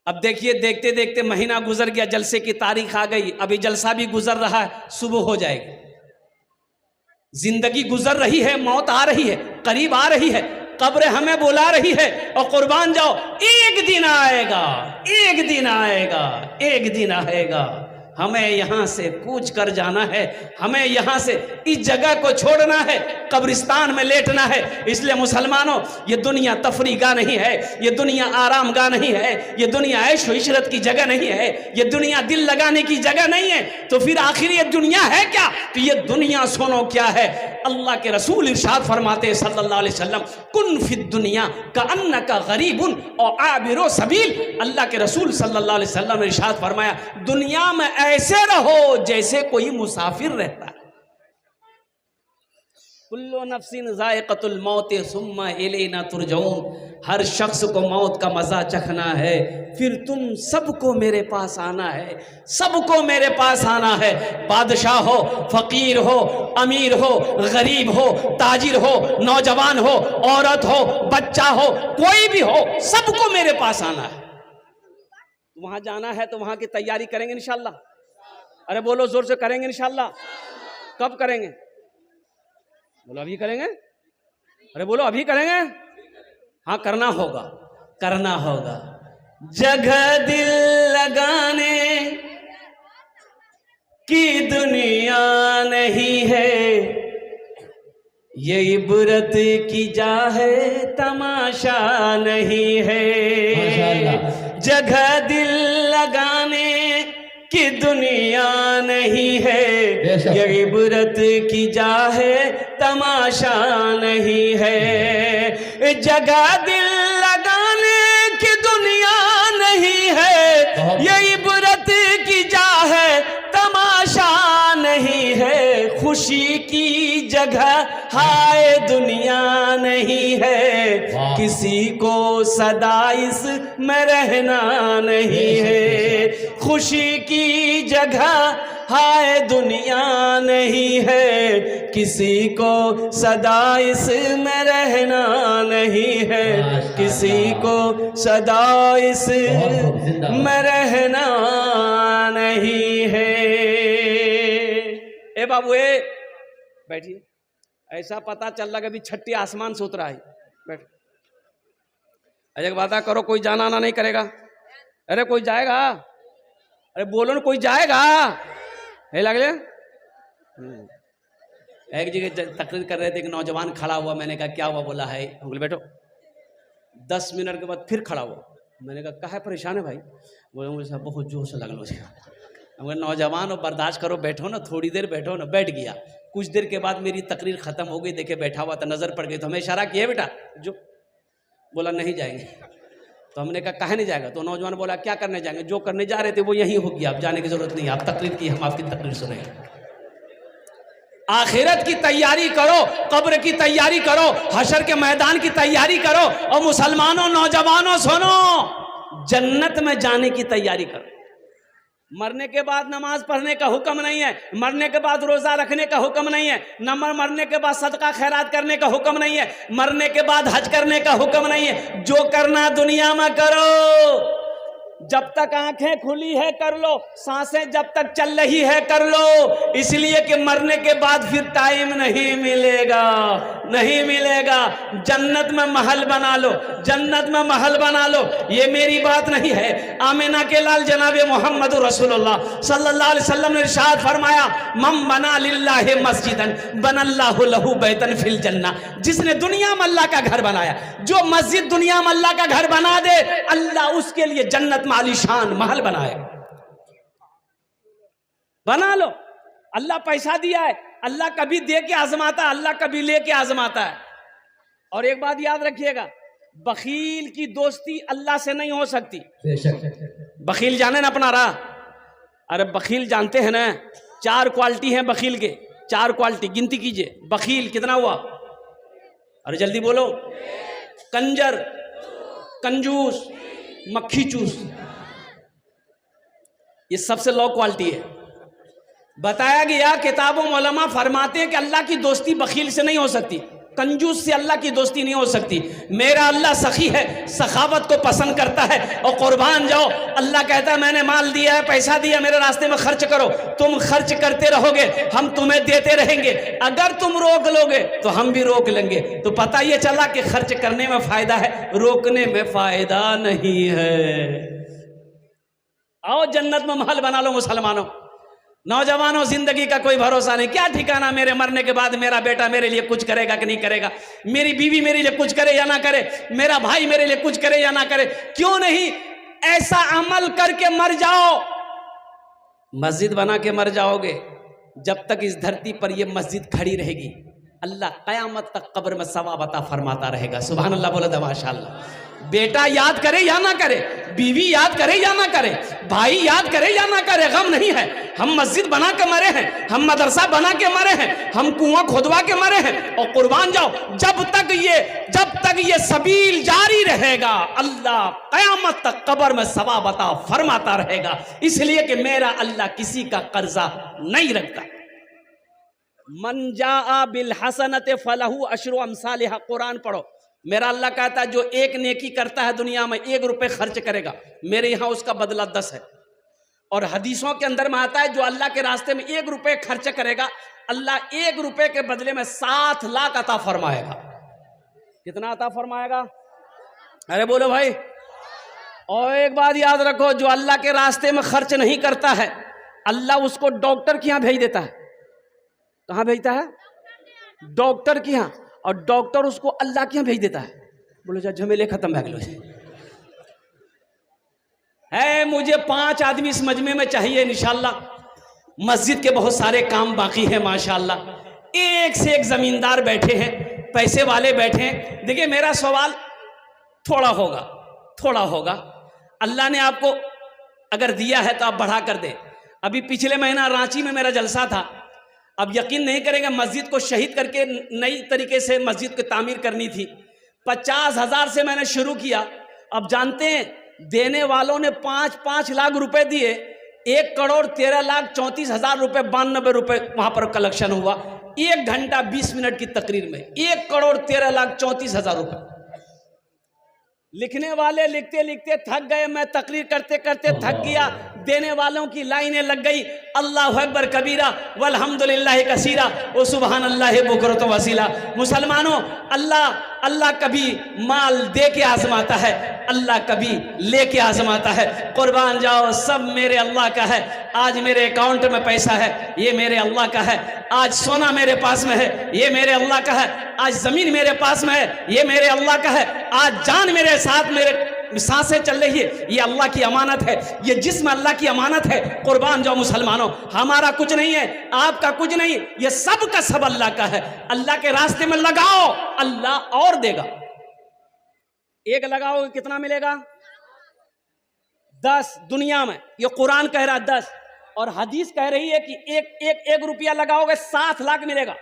अब देखिए देखते देखते महीना गुजर गया, जलसे की तारीख आ गई, अभी जलसा भी गुजर रहा है, सुबह हो जाएगी। जिंदगी गुजर रही है, मौत आ रही है, करीब आ रही है, कब्र हमें बुला रही है, और कुर्बान जाओ एक दिन आएगा, एक दिन आएगा, एक दिन आएगा, हमें यहां से कूच कर जाना है, हमें यहां से इस जगह को छोड़ना है, कब्रिस्तान में लेटना है। इसलिए मुसलमानों, ये दुनिया तफरी गाह नहीं है, ये दुनिया आराम गाह नहीं है, ये दुनिया ऐश व इशरत की जगह नहीं है, ये दुनिया दिल लगाने की जगह नहीं है। तो फिर आखिर ये दुनिया है क्या? तो ये दुनिया सुनो क्या है। अल्लाह के रसूल इरशाद फरमाते सल्लल्लाहु अलैहि वसल्लम, कुन फिद दुनिया कअन्नका गरीबुन और आबिरो सबील। अल्लाह के रसूल सल्लल्लाहु अलैहि वसल्लम ने इरशाद फरमाया, दुनिया में ऐसे रहो जैसे कोई मुसाफिर रहता है। कुल्लु नफ्सिन ज़ाइक़तुल मौत सुम्मा इलैना तुरजऊन। हर शख्स को मौत का मजा चखना है, फिर तुम सबको मेरे पास आना है, सबको मेरे पास आना है। बादशाह हो, फकीर हो, अमीर हो, गरीब हो, ताजिर हो, नौजवान हो, औरत हो, बच्चा हो, कोई भी हो, सबको मेरे पास आना है। वहां जाना है तो वहां की तैयारी करेंगे इंशाल्लाह। अरे बोलो जोर से, करेंगे इंशाल्लाह। कब करेंगे? बोलो अभी करेंगे। अरे बोलो अभी करेंगे। हाँ करना होगा, करना होगा। जगह दिल लगाने की दुनिया नहीं है, ये इबरत की जा है, तमाशा नहीं है। जगह दिल लगाने की दुनिया नहीं है, ये इबरत की जा है, तमाशा नहीं है। जगह दिल लगाने की दुनिया नहीं है, ये इबरत की जा है, तमाशा नहीं है। खुशी की जगह हाय दुनिया नहीं है, किसी को सदा इसमें रहना नहीं है। खुशी की जगह हाय दुनिया नहीं है, किसी को सदा इसमें रहना नहीं है, किसी को सदा इसमें रहना नहीं है। ए बाबू ए बैठिए, ऐसा पता चल रहा कि अभी छठी आसमान से उतरा है। बैठ, एक वादा करो, कोई जाना आना नहीं करेगा। अरे कोई जाएगा? अरे बोलो ना, कोई जाएगा? है लगले। एक जगह तकरीर कर रहे थे, एक नौजवान खड़ा हुआ, मैंने कहा क्या हुआ? बोला है, बोले बैठो। 10 मिनट के बाद फिर खड़ा हुआ, मैंने कहा काहे परेशान है भाई? बोले मुझे साहब बहुत जोर से लगलो। हम नौजवान हो, बर्दाश्त करो, बैठो ना, थोड़ी देर बैठो ना। बैठ गया। कुछ देर के बाद मेरी तकरीर खत्म हो गई, देखे बैठा हुआ था, नजर पड़ गई तो हमें इशारा किया, बेटा जो। बोला नहीं जाएंगे। तो हमने कहा काहे नहीं जाएगा? तो नौजवान बोला क्या करने जाएंगे? जो करने जा रहे थे वो यही हो गया, अब जाने की जरूरत नहीं, आप तकरीर की, हम आपकी तकरीर सुने। आखिरत की तैयारी करो, कब्र की तैयारी करो, हशर के मैदान की तैयारी करो। और मुसलमानों, नौजवानों सुनो, जन्नत में जाने की तैयारी करो। मरने के बाद नमाज पढ़ने का हुक्म नहीं है, मरने के बाद रोजा रखने का हुक्म नहीं है, मरने के बाद सदका खैरात करने का हुक्म नहीं है, मरने के बाद हज करने का हुक्म नहीं है। जो करना दुनिया में करो, जब तक आंखें खुली है कर लो, सांसें जब तक चल रही है कर लो। इसलिए कि मरने के बाद फिर टाइम नहीं मिलेगा, नहीं मिलेगा। जन्नत में महल बना लो, जन्नत में महल बना लो। ये मेरी बात नहीं है, आमिना के लाल जनाबे मोहम्मद रसूलुल्लाह सल्लल्लाहु अलैहि वसल्लम ने इरशाद फरमाया, मम बना लिल्लाहि मस्जिदन बनल्लाहु लहू बैतन फिल जन्ना। जिसने दुनिया में अल्लाह का घर बनाया, जो मस्जिद दुनिया में अल्लाह का घर बना दे, अल्लाह उसके लिए जन्नत आलीशान महल बनाए। बना लो। अल्लाह पैसा दिया है, अल्लाह कभी दे के आजमाता है, अल्लाह कभी ले के आजमाता है। और एक बात याद रखिएगा, बखील की दोस्ती अल्लाह से नहीं हो सकती। बखील जाने ना अपना राह। अरे बखील जानते हैं ना, 4 क्वालिटी हैं बखील के, 4 क्वालिटी गिनती कीजिए। बखील कितना हुआ? अरे जल्दी बोलो। कंजर, कंजूस, मक्खी चूस, ये सबसे लो क्वालिटी है। बताया गया, किताबों में उलमा फरमाते हैं कि अल्लाह की दोस्ती बखील से नहीं हो सकती। कंजूस से अल्लाह की दोस्ती नहीं हो सकती। मेरा अल्लाह सखी है, सखावत को पसंद करता है। और कुर्बान जाओ, अल्लाह कहता है मैंने माल दिया है, पैसा दिया, मेरे रास्ते में खर्च करो। तुम खर्च करते रहोगे, हम तुम्हें देते रहेंगे। अगर तुम रोक लोगे तो हम भी रोक लेंगे। तो पता ये चला कि खर्च करने में फायदा है, रोकने में फायदा नहीं है। आओ जन्नत में महल बना लो मुसलमानों। नौजवानों, जिंदगी का कोई भरोसा नहीं, क्या ठिकाना मेरे मरने के बाद मेरा बेटा मेरे लिए कुछ करेगा कि नहीं करेगा, मेरी बीवी मेरे लिए कुछ करे या ना करे, मेरा भाई मेरे लिए कुछ करे या ना करे। क्यों नहीं ऐसा अमल करके मर जाओ, मस्जिद बना के मर जाओगे। जब तक इस धरती पर यह मस्जिद खड़ी रहेगी, अल्लाह कयामत तक कब्र में सवाब अता फरमाता रहेगा। सुभान अल्लाह बोला था माशाअल्लाह। बेटा याद करे या ना करे, बीवी याद करे या ना करे, भाई याद करे या ना करे, गम नहीं है। हम मस्जिद बना के मरे हैं, हम मदरसा बना के मरे हैं, हम कुआं खोदवा के मरे हैं। और कुर्बान जाओ, जब तक ये सबील जारी रहेगा, अल्लाह कयामत तक कब्र में सवाब अता फरमाता रहेगा। इसलिए कि मेरा अल्लाह किसी का कर्जा नहीं रखता। मन जाआ बिल हसनत फलहू अशरु अमसालिहा, कुरान पढ़ो। मेरा अल्लाह कहता है जो एक नेकी करता है दुनिया में, 1 रुपए खर्च करेगा, मेरे यहां उसका बदला 10 है। और हदीसों के अंदर में आता है जो अल्लाह के रास्ते में 1 रुपए खर्च करेगा, अल्लाह 1 रुपए के बदले में 7 लाख अता फरमाएगा। कितना अता फरमाएगा? अरे बोलो भाई। और एक बात याद रखो, जो अल्लाह के रास्ते में खर्च नहीं करता है, अल्लाह उसको डॉक्टर के यहां भेज देता है। कहां भेजता है? डॉक्टर के यहां। और डॉक्टर उसको अल्लाह के यहां भेज देता है। बोलो जा झमेले खत्म हो गए है। मुझे 5 आदमी इस मजमे में चाहिए इंशाल्लाह। मस्जिद के बहुत सारे काम बाकी हैं माशाल्लाह। एक से एक जमींदार बैठे हैं, पैसे वाले बैठे हैं। देखिए मेरा सवाल थोड़ा होगा। अल्लाह ने आपको अगर दिया है तो आप बढ़ा कर दे। अभी पिछले महीना रांची में मेरा जलसा था। अब यकीन नहीं करेंगे, मस्जिद को शहीद करके नई तरीके से मस्जिद की तामीर करनी थी। 50,000 से मैंने शुरू किया। अब जानते हैं देने वालों ने 5-5 लाख रुपए दिए। 1,13,34,000 रुपए 92 रुपए वहां पर कलेक्शन हुआ। 1 घंटा 20 मिनट की तकरीर में 1,13,34,000 रुपए। लिखने वाले लिखते लिखते थक गए, मैं तकरीर करते करते थक गया। देने वालों की लाइनें लग गई। अल्लाहु अकबर कबीरा वल्हम्दुलिल्लाह कसीरा व सुबहान अल्लाह बुकरत वसीला। मुसलमानों, अल्लाह कभी माल दे के आजमाता है, अल्लाह कभी लेके आजमाता है। कुर्बान जाओ, सब मेरे अल्लाह का है। आज मेरे अकाउंट में पैसा है, ये मेरे अल्लाह का है। आज सोना मेरे पास में है, ये मेरे अल्लाह का है। आज जमीन मेरे पास में है, ये मेरे अल्लाह का है। आज जान मेरे साथ, मेरे सांसें चल रही है, ये अल्लाह की अमानत है। ये जिस्म अल्लाह की अमानत है। कुर्बान जाओ मुसलमानों, हमारा कुछ नहीं है, आपका कुछ नहीं, ये सब का सब अल्लाह का है। अल्लाह के रास्ते में लगाओ, अल्लाह और देगा। एक लगाओगे कितना मिलेगा? 10 दुनिया में, ये कुरान कह रहा है 10। और हदीस कह रही है कि एक रुपया लगाओगे 7 लाख मिलेगा।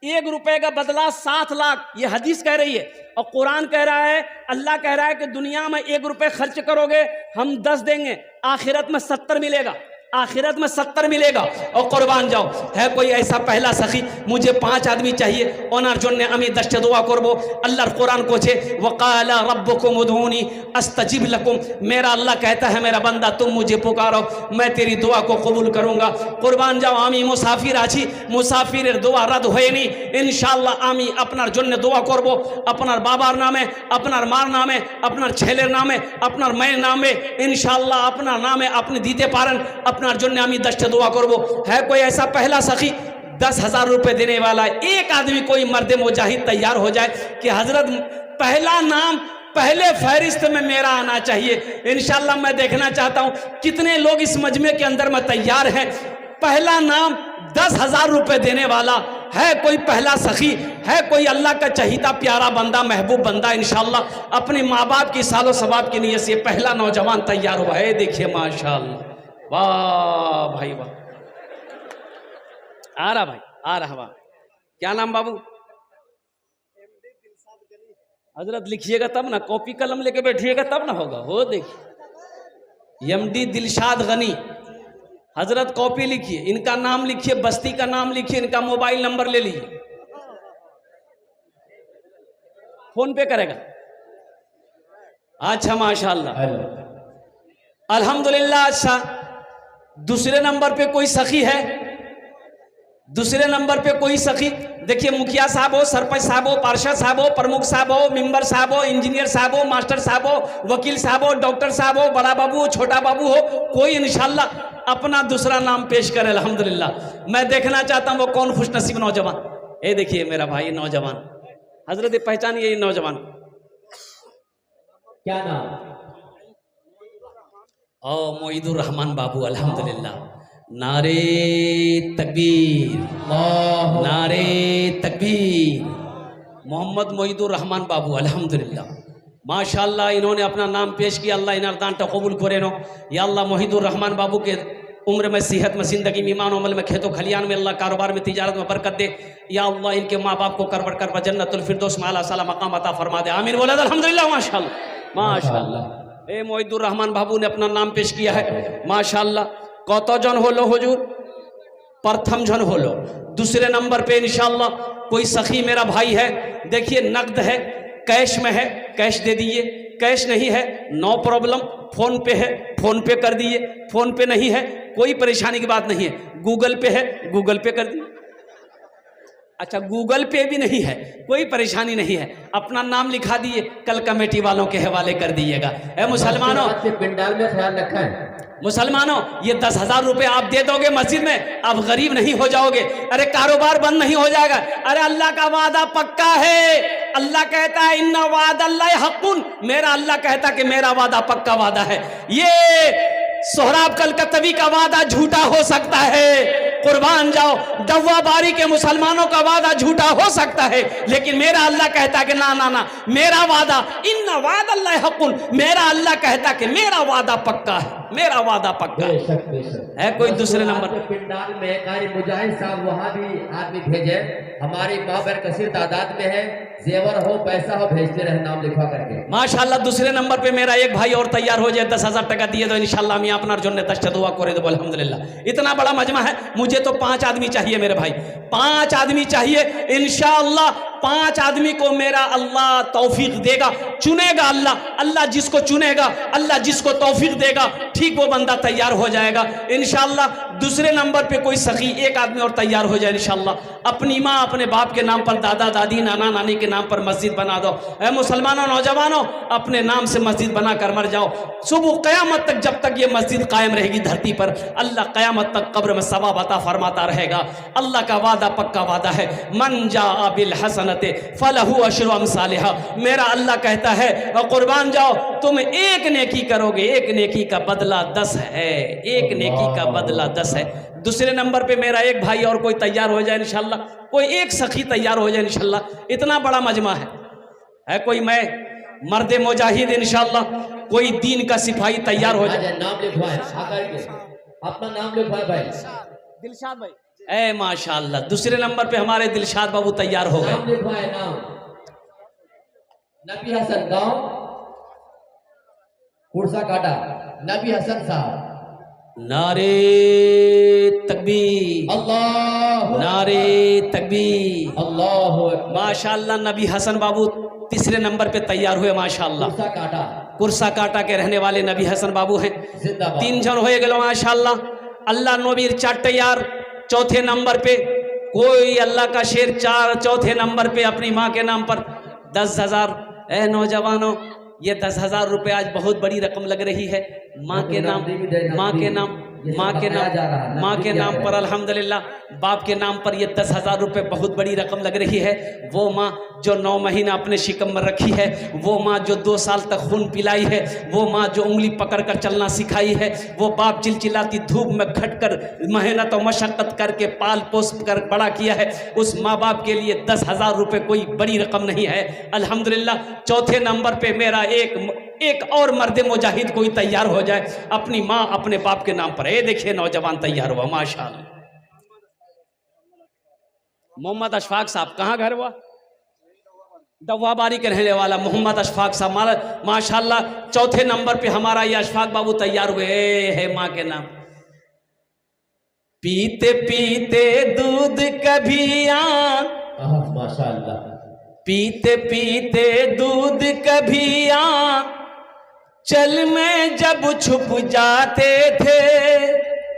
1 रुपए का बदला 7 लाख, ये हदीस कह रही है। और कुरान कह रहा है, अल्लाह कह रहा है कि दुनिया में 1 रुपए खर्च करोगे, हम 10 देंगे, आखिरत में 70 मिलेगा। आखिरत में 70 मिलेगा। और कुर्बान जाओ, है कोई ऐसा पहला सखी? मुझे 5 आदमी चाहिए। ओनार जोन्ने अमी दश्त दुआ करबो। अल्लाह कुरान को छे वकाला रब्बुकुम उदूनी अस्तजिब लकुम। मेरा अल्लाह कहता है मेरा बंदा तुम मुझे पुकारो, मैं तेरी दुआ को कबूल करूंगा। कुर्बान जाओ, आमी मुसाफिर आछी, मुसाफिर दुआ रद्द होयनी। इंशाल्लाह आमी अपनार जोन्ने दुआ करबो, अपनार बाबार नामे, अपनार मार नामे, अपनार छेलेर नामे, अपनार माয়ের नामे, इंशाल्लाह अपना नामे अपने दीते पारन अपनार जोन्ने आमी दश्त दुआ करबो। है कोई ऐसा पहला सखी 10,000 रुपए देने वाला? एक आदमी कोई मर्द मुजाहिद तैयार हो जाए कि हजरत पहला नाम पहले फहरिस्त में मेरा आना चाहिए। इंशाल्लाह मैं देखना चाहता हूं कितने लोग इस मजमे के अंदर में तैयार हैं। पहला नाम 10,000 रुपए देने वाला है कोई पहला सखी? है कोई अल्लाह का चहीता प्यारा बंदा, महबूब बंदा? इंशाल्लाह अपने माँ बाप की सालो सवाब की नीयत से पहला नौजवान तैयार हुआ है। देखिए माशाल्लाह, वाह भाई वाह। आ रहा भाई, आ रहा। वाह, क्या नाम बाबू? हजरत लिखिएगा तब ना, कॉपी कलम लेके बैठिएगा तब ना होगा। हो देखिए, एमडी दिलशाद गनी हजरत, कॉपी लिखिए, इनका नाम लिखिए, बस्ती का नाम लिखिए, इनका मोबाइल नंबर ले लीजिए। फोन पे करेगा। अच्छा माशाल्लाह, हेलो। अल्हम्दुलिल्लाह। अच्छा, दूसरे नंबर पे कोई सखी है? दूसरे नंबर पे कोई सखी? देखिए, मुखिया साहब हो, सरपंच साहब हो, पार्षद साहब हो, प्रमुख साहब हो, मेंबर साहब हो, इंजीनियर साहब हो, मास्टर साहब हो, वकील साहब हो, डॉक्टर साहब हो, बड़ा बाबू हो, छोटा बाबू हो, कोई इंशाल्लाह अपना दूसरा नाम पेश करे। अल्हम्दुलिल्लाह। मैं देखना चाहता हूं वो कौन खुशनसीब नौजवान। ये देखिए मेरा भाई नौजवान, हजरत पहचानिए ये नौजवान। क्या नाम? ओ मोईदुर रहमान बाबू, अल्हम्दुलिल्लाह। नारे तकबीर, अल्लाह। नारे तकबीर। मोहम्मद मोईदुर रहमान बाबू, अल्हम्दुलिल्लाह माशाल्लाह। इन्होंने अपना नाम पेश किया। अल्लाह इन्हें दान कबूल करे नो। या अल्लाह मोहिदुर रहमान बाबू के उम्र में, सेहत में, जिंदगी में, ईमान अमल में, खेतों खलियान में, अल्लाह कारोबार में, तिजारत में बरकत दे। या अल्लाह इनके माँ बाप को करवट कर जन्नतुल फिरदौस में आला साला मकाम अता फरमा दे। आमीन बोला अल्हम्दुलिल्लाह। माशाल्लाह माशाल्लाह। ए मोहिदुर रहमान बाबू ने अपना नाम पेश किया है माशाल्लाह। कत जन होलो हुजूर? प्रथम जन होलो। दूसरे नंबर पे इंशाल्लाह कोई सखी मेरा भाई है। देखिए, नकद है, कैश में है, कैश दे दिए। कैश नहीं है, नो प्रॉब्लम, फोन पे है, फोन पे कर दिए। फोन पे नहीं है, कोई परेशानी की बात नहीं है। गूगल पे है, गूगल पे कर दिए। अच्छा, गूगल पे भी नहीं है, कोई परेशानी नहीं है। अपना नाम लिखा दिए, कल कमेटी वालों के हवाले कर दिएगा। ए मुसलमानों, पिंडाल में ख्याल रखा है। मुसलमानों, ये 10,000 रुपए आप दे दोगे मस्जिद में, आप गरीब नहीं हो जाओगे। अरे कारोबार बंद नहीं हो जाएगा। अरे अल्लाह का वादा पक्का है। अल्लाह कहता है इन्ना वादल्लाहि हक़्क़ुन, मेरा अल्लाह कहता कि मेरा वादा पक्का वादा है। ये सोहराब कलकत्तवी का वादा झूठा हो सकता है, कुर्बान जाओ। दवा बारी के मुसलमानों का वादा झूठा हो सकता है, लेकिन मेरा अल्लाह कहता कि ना ना ना, मेरा वादा इन्ना वादल्लाहि हक़्क़ुन, मेरा अल्लाह कहता कि मेरा वादा पक्का है, मेरा वादा पक्का है। बेशक बेशक। है कोई दूसरे नंबर पे? पिंडाल में कारी मुजाहिद साहब वहाँ भी आदमी भेजे, हमारी माबर कसीर तादाद में है। जेवर हो, पैसा हो, भेजते रहे नाम लिखवा करके। माशाल्लाह। दूसरे नंबर पे मेरा एक भाई और तैयार हो जाए, 10,000 टका दिए तो इंशाल्लाह मैं अपना जोने तश्त दुआ करे दो। अल्हम्दुलिल्लाह। इतना बड़ा मजमा है, मुझे तो 5 आदमी चाहिए मेरे भाई, 5 आदमी चाहिए इंशाल्लाह। 5 आदमी को मेरा अल्लाह तौफीक देगा, चुनेगा अल्लाह। अल्लाह जिसको चुनेगा, अल्लाह जिसको तौफीक देगा, ठीक वो बंदा तैयार हो जाएगा इंशाल्लाह। दूसरे नंबर पे कोई सखी एक आदमी और तैयार हो जाए इंशाल्लाह। अपनी माँ अपने बाप के नाम पर, दादा दादी नाना नानी के नाम पर मस्जिद बना दो। ऐ मुसलमानों, नौजवानों, अपने नाम से मस्जिद बना कर मर जाओ। सुबह क़यामत तक जब तक ये मस्जिद कायम रहेगी धरती पर, अल्लाह क़यामत तक कब्र में सवाब अता फरमाता रहेगा। अल्लाह का वादा पक्का वादा है। मन जाअ बिल हसनते फलहु अशरु अमसालिहा। मेरा अल्लाह कहता है, और कुर्बान जाओ, तुम एक नेकी करोगे, एक नेकी का बदला 10 है, एक नेकी का बदला 10 है। दूसरे नंबर पे मेरा एक भाई और कोई तैयार हो जाए इंशाल्लाह, कोई एक सखी तैयार हो जाए इंशाल्लाह। इतना बड़ा मजमा है कोई मैं मर्दे मुजाहिद इंशाल्लाह, कोई दीन का सिपाही तैयार हो जाए। नाम लिखवाए, अपना नाम लिखवाए भाई। दिलशाद भाई, ए माशाल्लाह। दूसरे नंबर पे हमारे दिलशाद बाबू तैयार हो गए। नाम लिखवाए, नाम नबी हसन, गांव कुर्सा काटा, नबी हसन साहब। नारे तकबीर, अल्लाह, नारे तकबीर, अल्लाह। माशाल्लाह। नबी हसन बाबू तीसरे नंबर पे तैयार हुए माशाल्लाह। कुर्सा काटा, कुर्सा काटा के रहने वाले नबी हसन बाबू हैं। जिंदाबाद। 3 जन हो गए माशाल्लाह। अल्लाह नबीर 4 तैयार। चौथे नंबर पे कोई अल्लाह का शेर चौथे नंबर पे अपनी माँ के नाम पर 10,000। ए नौजवानों, ये 10,000 रुपये आज बहुत बड़ी रकम लग रही है। माँ के नाम, माँ के नाम, माँ के नाम, माँ के नाम पर अल्हम्दुलिल्लाह, बाप के नाम पर ये 10,000 रुपये बहुत बड़ी रकम लग रही है। वो माँ जो 9 महीना अपने शिकम में रखी है, वो माँ जो 2 साल तक खून पिलाई है, वो माँ जो उंगली पकड़ कर चलना सिखाई है, वो बाप चिलचिलाती धूप में खटकर मेहनत और मशक्क़त करके पाल पोस कर बड़ा किया है, उस माँ बाप के लिए 10,000 रुपये कोई बड़ी रकम नहीं है अल्हम्दुलिल्लाह। चौथे नंबर पे मेरा एक और मर्द मुजाहिद कोई तैयार हो जाए अपनी माँ अपने बाप के नाम पर। ये देखिए नौजवान तैयार हुआ माशाल्लाह। मोहम्मद अशफाक साहब, कहाँ घर हुआ? दवाबारी के रहने वाला मोहम्मद अशफाक साहब माशाल्लाह। चौथे नंबर पे हमारा ये अशफाक बाबू तैयार हुए है माँ के नाम। पीते पीते दूध कभी माशाल्लाह। पीते पीते दूध कभी चल में जब छुप जाते थे,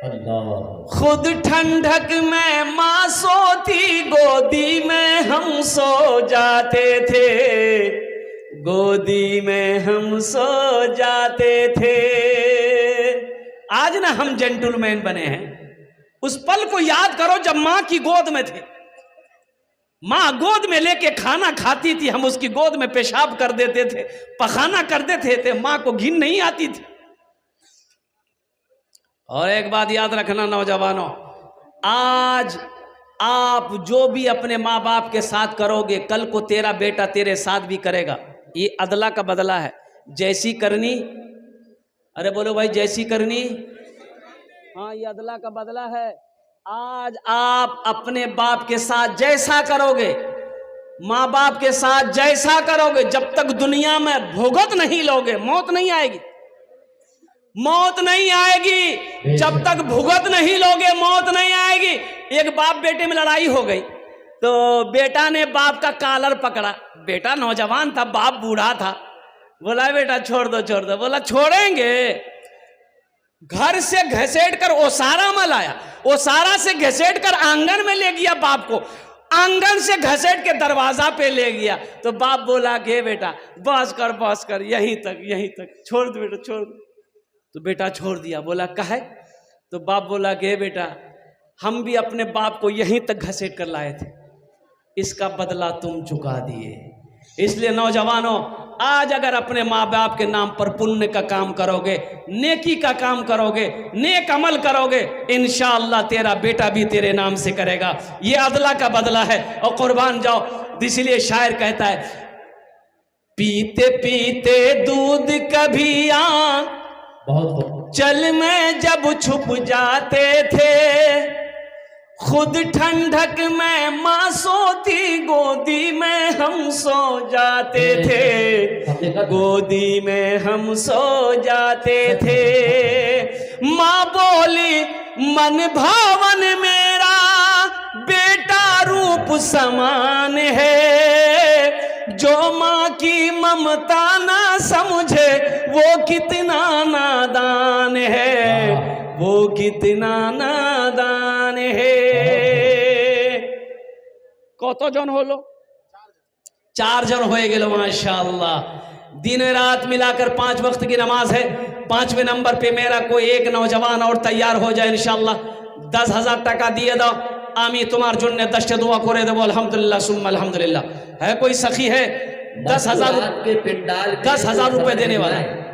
अल्लाह खुद ठंडक में माँ सोती, गोदी में हम सो जाते थे, गोदी में हम सो जाते थे। आज ना हम जेंटलमैन बने हैं। उस पल को याद करो जब माँ की गोद में थे। माँ गोद में लेके खाना खाती थी, हम उसकी गोद में पेशाब कर देते थे, पखाना कर देते थे, माँ को घिन नहीं आती थी। और एक बात याद रखना नौजवानों, आज आप जो भी अपने माँ बाप के साथ करोगे, कल को तेरा बेटा तेरे साथ भी करेगा। ये अदला का बदला है। जैसी करनी, अरे बोलो भाई, जैसी करनी, हाँ ये अदला का बदला है। आज आप अपने बाप के साथ जैसा करोगे, माँ बाप के साथ जैसा करोगे, जब तक दुनिया में भुगत नहीं लोगे, मौत नहीं आएगी। मौत नहीं आएगी जब तक भुगत नहीं लोगे, मौत नहीं आएगी। एक बाप बेटे में लड़ाई हो गई तो बेटा ने बाप का कॉलर पकड़ा। बेटा नौजवान था, बाप बूढ़ा था। बोला बेटा छोड़ दो छोड़ दो। बोला छोड़ेंगे। घर से घसीट कर ओसारा में लाया, ओसारा से घसीट कर आंगन में ले गया बाप को, आंगन से घसीट के दरवाजा पे ले गया। तो बाप बोला कि बेटा बस कर, यहीं तक छोड़ दो बेटा, छोड़ दो। तो बेटा छोड़ दिया। बोला काहे? तो बाप बोला कि बेटा हम भी अपने बाप को यहीं तक घसीट कर लाए थे, इसका बदला तुम चुका दिए। इसलिए नौजवानों, आज अगर अपने माँ बाप के नाम पर पुण्य का काम करोगे, नेकी का काम करोगे, नेक अमल करोगे, इंशाअल्लाह तेरा बेटा भी तेरे नाम से करेगा। ये अदला का बदला है और कुर्बान जाओ। इसलिए शायर कहता है, पीते पीते दूध कभी बहुत चल में जब छुप जाते थे, खुद ठंडक में माँ सोती, गोदी में हम सो जाते थे, गोदी में हम सो जाते थे। माँ बोली मन भावन मेरा बेटा रूप समान है, जो माँ की ममता ना समझे वो कितना नादान है, वो कितना नादान है। কতজন হলো? 4 জন হয়ে গেল माशाअल्लाह। दिन रात मिलाकर 5 वक्त की नमाज है। 5वें नंबर पे मेरा कोई एक नौजवान और तैयार हो जाए इंशाअल्लाह। 10,000 টাকা দিয়ে দাও, আমি তোমার জন্য 10টা দোয়া করে দেবো। अल्हम्दुलिल्लाह सुम्मा अल्हम्दुलिल्लाह। है कोई सखी है 10,000 रुपए देने वाला है?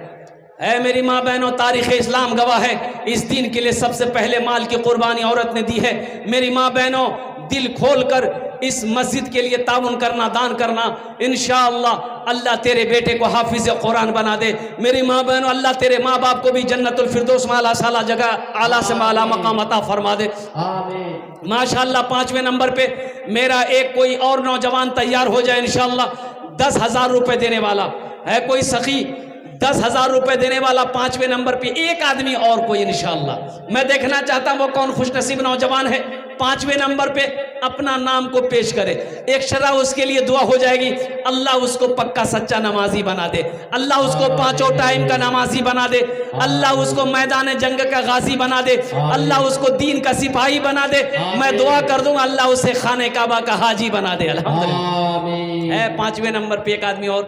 मेरी माँ बहनों, तारीख़ इस्लाम गवाह है, इस दिन के लिए सबसे पहले माल की कुर्बानी औरत ने दी है। मेरी माँ बहनों, दिल खोलकर इस मस्जिद के लिए ताउन करना, दान करना। इंशाअल्लाह अल्लाह तेरे बेटे को हाफिज कुरान बना दे। मेरी माँ बहनों, अल्लाह तेरे माँ बाप को भी जन्नतुल फिरदौस माला साला जगह आला से माला मकाम अता फरमा दे। आमीन। माशाअल्लाह 5वें नंबर पे मेरा एक कोई और नौजवान तैयार हो जाए इंशाअल्लाह। 10,000 रुपए देने वाला है कोई सखी, 10,000 रुपए देने वाला 5वें नंबर पे एक आदमी और कोई इंशाअल्लाह। मैं देखना चाहता हूँ वो कौन खुशनसीब नौजवान है 5वें नंबर पे अपना नाम को पेश करे। एक शरा उसके लिए दुआ हो जाएगी, अल्लाह उसको पक्का सच्चा नमाजी बना दे, अल्लाह उसको 5 टाइम का नमाजी बना दे, अल्लाह उसको मैदान जंग का गाजी बना दे, अल्लाह उसको दीन का सिपाही बना दे। मैं दुआ कर दूं अल्लाह उसे खाने काबा का हाजी बना दे। अल्हम्दुलिल्लाह। है 5वें नंबर पे एक आदमी और।